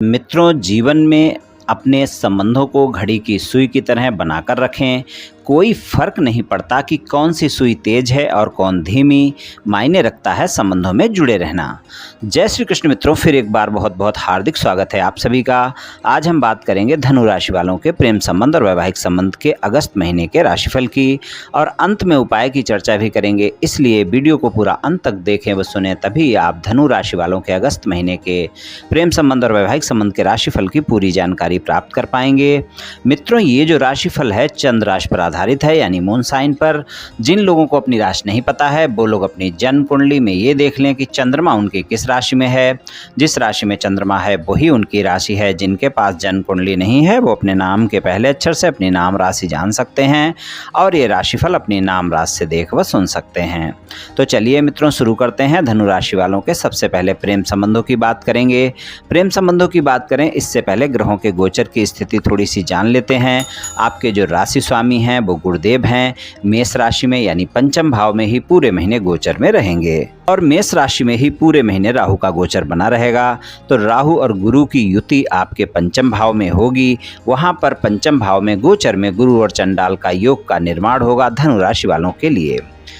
मित्रों, जीवन में अपने संबंधों को घड़ी की सुई की तरह बनाकर रखें। कोई फर्क नहीं पड़ता कि कौन सी सुई तेज है और कौन धीमी, मायने रखता है संबंधों में जुड़े रहना। जय श्री कृष्ण मित्रों, फिर एक बार बहुत बहुत हार्दिक स्वागत है आप सभी का। आज हम बात करेंगे धनु राशि वालों के प्रेम संबंध और वैवाहिक संबंध के अगस्त महीने के राशिफल की, और अंत में उपाय की चर्चा भी करेंगे। इसलिए वीडियो को पूरा अंत तक देखें व सुने, तभी आप धनु राशि वालों के अगस्त महीने के प्रेम संबंध और वैवाहिक संबंध के राशिफल की पूरी जानकारी प्राप्त कर पाएंगे। मित्रों, ये जो राशिफल है चंद्र राशि पर आधारित है, यानी मून साइन पर। जिन लोगों को अपनी राशि नहीं पता है वो लोग अपनी जन्म कुंडली में ये देख लें कि चंद्रमा उनकी किस राशि में है। जिस राशि में चंद्रमा है वही उनकी राशि है। जिनके पास जन्म कुंडली नहीं है वो अपने नाम के पहले अक्षर से अपनी नाम राशि जान सकते हैं, और ये राशिफल अपनी नाम राशि से देख व सुन सकते हैं। तो चलिए मित्रों, शुरू करते हैं। धनु राशि वालों के सबसे पहले प्रेम संबंधों की बात करेंगे। प्रेम संबंधों की बात करें इससे पहले ग्रहों के गोचर की स्थिति थोड़ी सी जान लेते हैं। आपके जो राशि स्वामी हैं वो गुरुदेव हैं। मेष राशि में यानी पंचम भाव में ही पूरे महीने गोचर में रहेंगे, और मेष राशि में ही पूरे महीने राहु का गोचर बना रहेगा। तो राहु और गुरु की युति आपके पंचम भाव में होगी। वहां पर पंचम भाव में गोचर में गुरु और चंडाल का योग का निर्माण होगा धनु राशि वालों के लिए।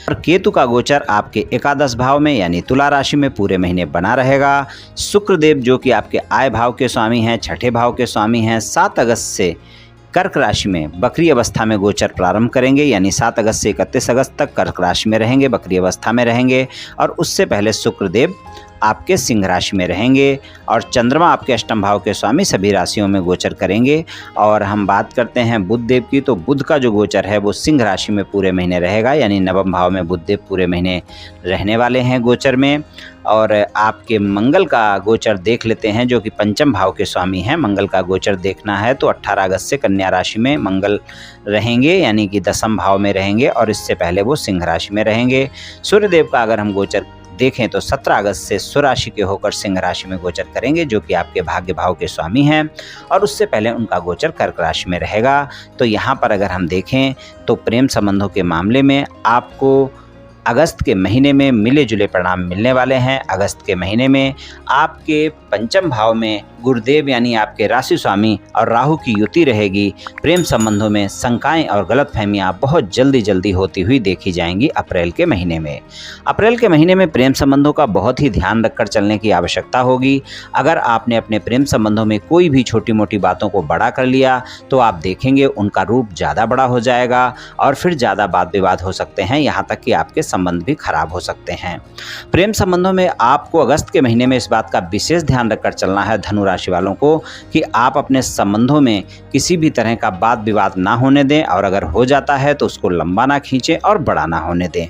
और केतु का गोचर आपके एकादश भाव में यानी तुला राशि में पूरे महीने बना रहेगा। शुक्रदेव जो कि आपके आय भाव के स्वामी हैं, छठे भाव के स्वामी हैं, 7 अगस्त से कर्क राशि में बकरी अवस्था में गोचर प्रारंभ करेंगे, यानी 7 अगस्त से 31 अगस्त तक कर्क राशि में रहेंगे, बकरी अवस्था में रहेंगे। और उससे पहले शुक्रदेव आपके सिंह राशि में रहेंगे, और चंद्रमा आपके अष्टम भाव के स्वामी सभी राशियों में गोचर करेंगे। और हम बात करते हैं बुध देव की, तो बुध का जो गोचर है वो सिंह राशि में पूरे महीने रहेगा, यानी नवम भाव में बुध देव पूरे महीने रहने वाले हैं गोचर में। और आपके मंगल का गोचर देख लेते हैं, जो कि पंचम भाव के स्वामी हैं। मंगल का गोचर देखना है तो 18 अगस्त से कन्या राशि में मंगल रहेंगे, यानी कि दसम भाव में रहेंगे, और इससे पहले वो सिंह राशि में रहेंगे। सूर्यदेव का अगर हम गोचर देखें तो 17 अगस्त से स्वराशि के होकर सिंह राशि में गोचर करेंगे, जो कि आपके भाग्य भाव के स्वामी हैं, और उससे पहले उनका गोचर कर्क राशि में रहेगा। तो यहाँ पर अगर हम देखें तो प्रेम संबंधों के मामले में आपको अगस्त के महीने में मिले जुले परिणाम मिलने वाले हैं। अगस्त के महीने में आपके पंचम भाव में गुरुदेव यानी आपके राशि स्वामी और राहु की युति रहेगी। प्रेम संबंधों में शंकाएं और गलतफहमियां बहुत जल्दी होती हुई देखी जाएंगी अप्रैल के महीने में। अप्रैल के महीने में प्रेम संबंधों का बहुत ही ध्यान रखकर चलने की आवश्यकता होगी। अगर आपने अपने प्रेम संबंधों में कोई भी छोटी मोटी बातों को बड़ा कर लिया तो आप देखेंगे उनका रूप ज़्यादा बड़ा हो जाएगा, और फिर ज़्यादा वाद विवाद हो सकते हैं, यहाँ तक कि आपके संबंध भी खराब हो सकते हैं। प्रेम संबंधों में आपको अगस्त के महीने में इस बात का विशेष ध्यान रखकर चलना है धनु राशि वालों को कि आप अपने संबंधों में किसी भी तरह का वाद विवाद ना होने दें, और अगर हो जाता है तो उसको लंबा ना खींचें और बड़ा ना होने दें।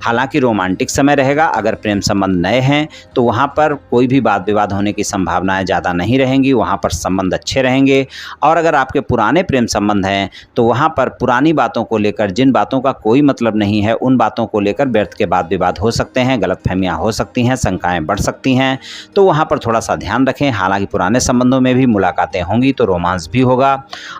हालांकि रोमांटिक समय रहेगा। अगर प्रेम संबंध नए हैं तो वहां पर कोई भी वाद विवाद होने की संभावनाएं ज़्यादा नहीं रहेंगी, वहां पर संबंध अच्छे रहेंगे। और अगर आपके पुराने प्रेम संबंध हैं तो वहां पर पुरानी बातों को लेकर, जिन बातों का कोई मतलब नहीं है, उन बातों को लेकर व्यर्थ के वाद विवाद हो सकते हैं, गलतफहमियां हो सकती हैं, शंकाएं बढ़ सकती हैं। तो वहां पर थोड़ा सा ध्यान रखें। हालांकि पुराने संबंधों में भी मुलाकातें होंगी तो रोमांस भी होगा,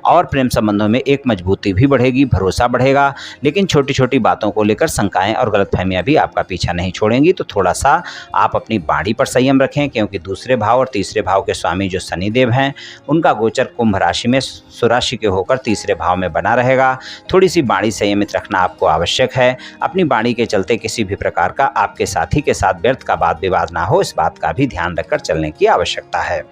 और प्रेम संबंधों में एक मजबूती भी बढ़ेगी, भरोसा बढ़ेगा। लेकिन छोटी छोटी बातों को लेकर शंकाएं और गलतफहमियां भी आपका पीछा नहीं छोड़ेंगी। तो थोड़ा सा आप अपनी वाणी पर संयम रखें, क्योंकि दूसरे भाव और तीसरे भाव के स्वामी जो शनिदेव हैं उनका गोचर कुंभ राशि में स्वराशि के होकर तीसरे भाव में बना रहेगा। थोड़ी सी वाणी संयमित रखना आपको आवश्यक है। अपनी वाणी के चलते किसी भी प्रकार का आपके साथी के साथ व्यर्थ का वाद विवाद ना हो, इस बात का भी ध्यान रखकर चलने की आवश्यकता है।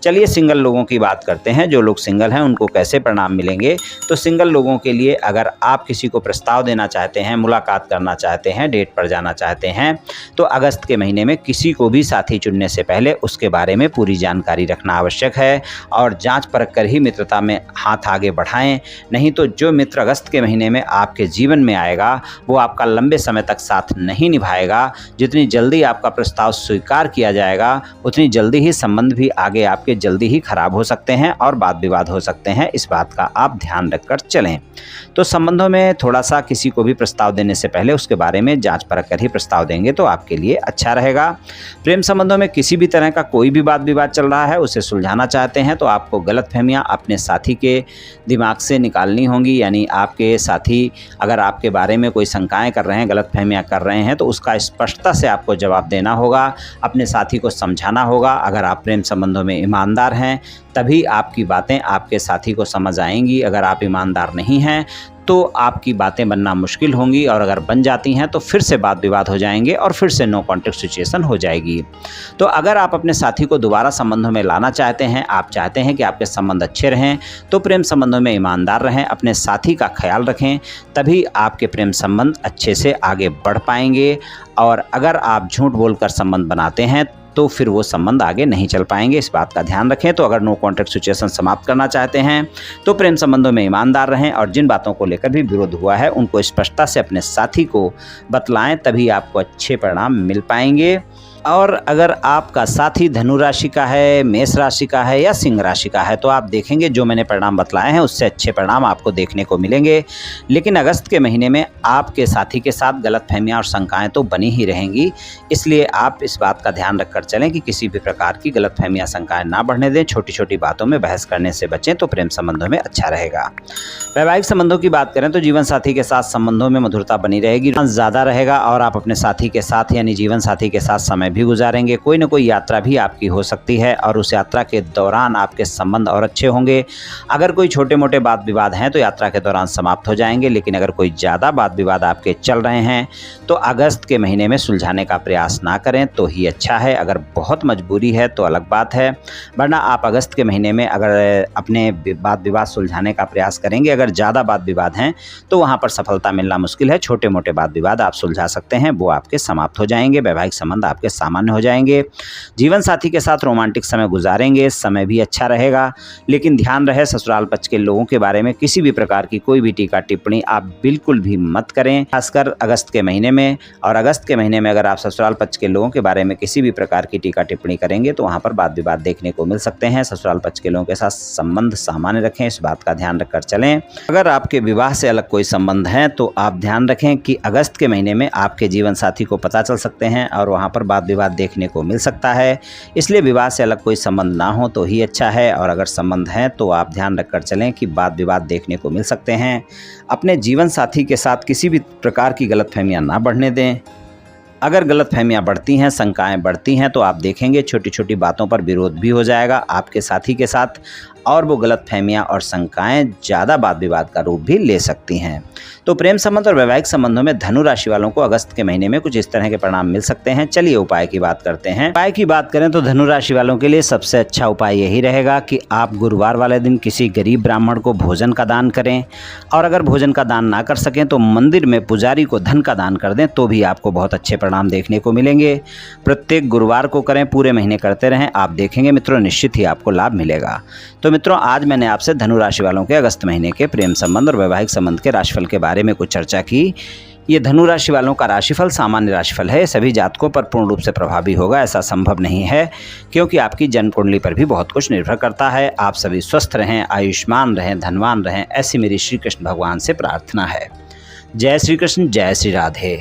चलिए सिंगल लोगों की बात करते हैं। जो लोग सिंगल हैं उनको कैसे परिणाम मिलेंगे। तो सिंगल लोगों के लिए अगर आप किसी को प्रस्ताव देना चाहते हैं, मुलाकात करना चाहते हैं, डेट पर जाना चाहते हैं, तो अगस्त के महीने में किसी को भी साथी चुनने से पहले उसके बारे में पूरी जानकारी रखना आवश्यक है, और जांच परख कर ही मित्रता में हाथ आगे बढ़ाएं। नहीं तो जो मित्र अगस्त के महीने में आपके जीवन में आएगा वो आपका लंबे समय तक साथ नहीं निभाएगा। जितनी जल्दी आपका प्रस्ताव स्वीकार किया जाएगा उतनी जल्दी ही संबंध भी आगे आपके जल्दी ही खराब हो सकते हैं और वाद विवाद हो सकते हैं। इस बात का आप ध्यान रखकर चलें। तो संबंधों में थोड़ा सा किसी को भी प्रस्ताव देने से पहले उसके बारे में जांच परख कर ही प्रस्ताव देंगे तो आपके लिए अच्छा रहेगा। प्रेम संबंधों में किसी भी तरह का कोई भी वाद विवाद चल रहा है, उसे सुलझाना चाहते हैं तो आपको गलतफहमियां अपने साथी के दिमाग से निकालनी होंगी। यानी आपके साथी अगर आपके बारे में कोई शंकाएं कर रहे हैं, गलतफहमियां गलतफहमियां कर रहे हैं तो उसका स्पष्टता से आपको जवाब देना होगा, अपने साथी को समझाना होगा। अगर आप प्रेम संबंधों में ईमानदार हैं तभी आपकी बातें आपके साथी को समझ आएंगी। अगर आप ईमानदार नहीं हैं तो आपकी बातें बनना मुश्किल होंगी, और अगर बन जाती हैं तो फिर से वाद विवाद हो जाएंगे और फिर से नो कॉन्टेक्ट सिचुएशन हो जाएगी। तो अगर आप अपने साथी को दोबारा संबंधों में लाना चाहते हैं, आप चाहते हैं कि आपके संबंध अच्छे रहें, तो प्रेम संबंधों में ईमानदार रहें, अपने साथी का ख्याल रखें, तभी आपके प्रेम संबंध अच्छे से आगे बढ़ पाएंगे। और अगर आप झूठ बोलकर संबंध बनाते हैं तो फिर वो संबंध आगे नहीं चल पाएंगे, इस बात का ध्यान रखें। तो अगर नो कॉन्टेक्ट सिचुएशन समाप्त करना चाहते हैं तो प्रेम संबंधों में ईमानदार रहें, और जिन बातों को लेकर भी विरोध हुआ है उनको स्पष्टता से अपने साथी को बतलाएं, तभी आपको अच्छे परिणाम मिल पाएंगे। और अगर आपका साथी धनु राशि का है, मेष राशि का है या सिंह राशि का है तो आप देखेंगे जो मैंने परिणाम बतलाए हैं उससे अच्छे परिणाम आपको देखने को मिलेंगे। लेकिन अगस्त के महीने में आपके साथी के साथ गलतफहमियां और शंकाएं तो बनी ही रहेंगी, इसलिए आप इस बात का ध्यान रखकर चलें कि किसी भी प्रकार की गलतफहमियां शंकाएं ना बढ़ने दें। छोटी छोटी बातों में बहस करने से बचें तो प्रेम संबंधों में अच्छा रहेगा। वैवाहिक संबंधों की बात करें तो जीवन साथी के साथ संबंधों में मधुरता बनी रहेगी, ज़्यादा रहेगा, और आप अपने साथी के साथ यानी जीवन साथी के साथ समय भी गुजारेंगे। कोई ना कोई यात्रा भी आपकी हो सकती है और उस यात्रा के दौरान आपके संबंध और अच्छे होंगे। अगर कोई छोटे मोटे वाद विवाद हैं तो यात्रा के दौरान समाप्त हो जाएंगे, लेकिन अगर कोई ज़्यादा वाद विवाद आपके चल रहे हैं तो अगस्त के महीने में सुलझाने का प्रयास ना करें तो ही अच्छा है। अगर बहुत मजबूरी है तो अलग बात है, वरना आप अगस्त के महीने में अगर अपने वाद विवाद सुलझाने का प्रयास करेंगे, अगर ज़्यादा वाद विवाद हैं तो वहाँ पर सफलता मिलना मुश्किल है। छोटे मोटे वाद विवाद आप सुलझा सकते हैं, वो आपके समाप्त हो जाएंगे, वैवाहिक संबंध आपके सामान्य हो जाएंगे। जीवन साथी के साथ रोमांटिक समय गुजारेंगे, समय भी अच्छा रहेगा, लेकिन ध्यान रहे ससुराल पक्ष के लोगों के बारे में किसी भी प्रकार की कोई भी टीका टिप्पणी आप बिल्कुल भी मत करें, खासकर अगस्त के महीने में। और अगस्त के महीने में अगर आप ससुराल पक्ष के लोगों के बारे में किसी भी प्रकार की टीका टिप्पणी करेंगे तो वहाँ पर वाद विवाद देखने को मिल सकते हैं। ससुराल पक्ष के लोगों के साथ संबंध सामान्य रखें, इस बात का ध्यान रखकर चलें। अगर आपके विवाह से अलग कोई संबंध है तो आप ध्यान रखें कि अगस्त के महीने में आपके जीवन साथी को पता चल सकते हैं और वहाँ पर वाद विवाद देखने को मिल सकता है, इसलिए विवाह से अलग कोई संबंध ना हो तो ही अच्छा है। और अगर संबंध है तो आप ध्यान रखकर चलें कि वाद विवाद देखने को मिल सकते हैं। अपने जीवन साथी के साथ किसी भी प्रकार की गलतफहमियां ना बढ़ने दें। अगर गलतफहमियां बढ़ती हैं, शंकाएं बढ़ती हैं तो आप देखेंगे छोटी छोटी बातों पर विरोध भी हो जाएगा आपके साथी के साथ, और वो गलतफहमियां और शंकाएं ज़्यादा वाद विवाद का रूप भी ले सकती हैं। तो प्रेम संबंध और वैवाहिक संबंधों में धनु राशि वालों को अगस्त के महीने में कुछ इस तरह के परिणाम मिल सकते हैं। चलिए उपाय की बात करते हैं। उपाय की बात करें तो धनु राशि वालों के लिए सबसे अच्छा उपाय यही रहेगा कि आप गुरुवार वाले दिन किसी गरीब ब्राह्मण को भोजन का दान करें, और अगर भोजन का दान ना कर सकें तो मंदिर में पुजारी को धन का दान कर दें, तो भी आपको बहुत अच्छे परिणाम देखने को मिलेंगे। प्रत्येक गुरुवार को करें, पूरे महीने करते रहें, आप देखेंगे मित्रों निश्चित ही आपको लाभ मिलेगा। तो मित्रों आज मैंने आपसे धनु राशि वालों के अगस्त महीने के प्रेम संबंध और वैवाहिक संबंध के राशिफल के बारे में कुछ चर्चा की। ये धनु राशि वालों का राशिफल सामान्य राशिफल है, सभी जातकों पर पूर्ण रूप से प्रभावी होगा ऐसा संभव नहीं है, क्योंकि आपकी जन्म कुंडली पर भी बहुत कुछ निर्भर करता है। आप सभी स्वस्थ रहें, आयुष्मान रहें, धनवान रहें, ऐसी मेरी श्री कृष्ण भगवान से प्रार्थना है। जय श्री कृष्ण, जय श्री राधे।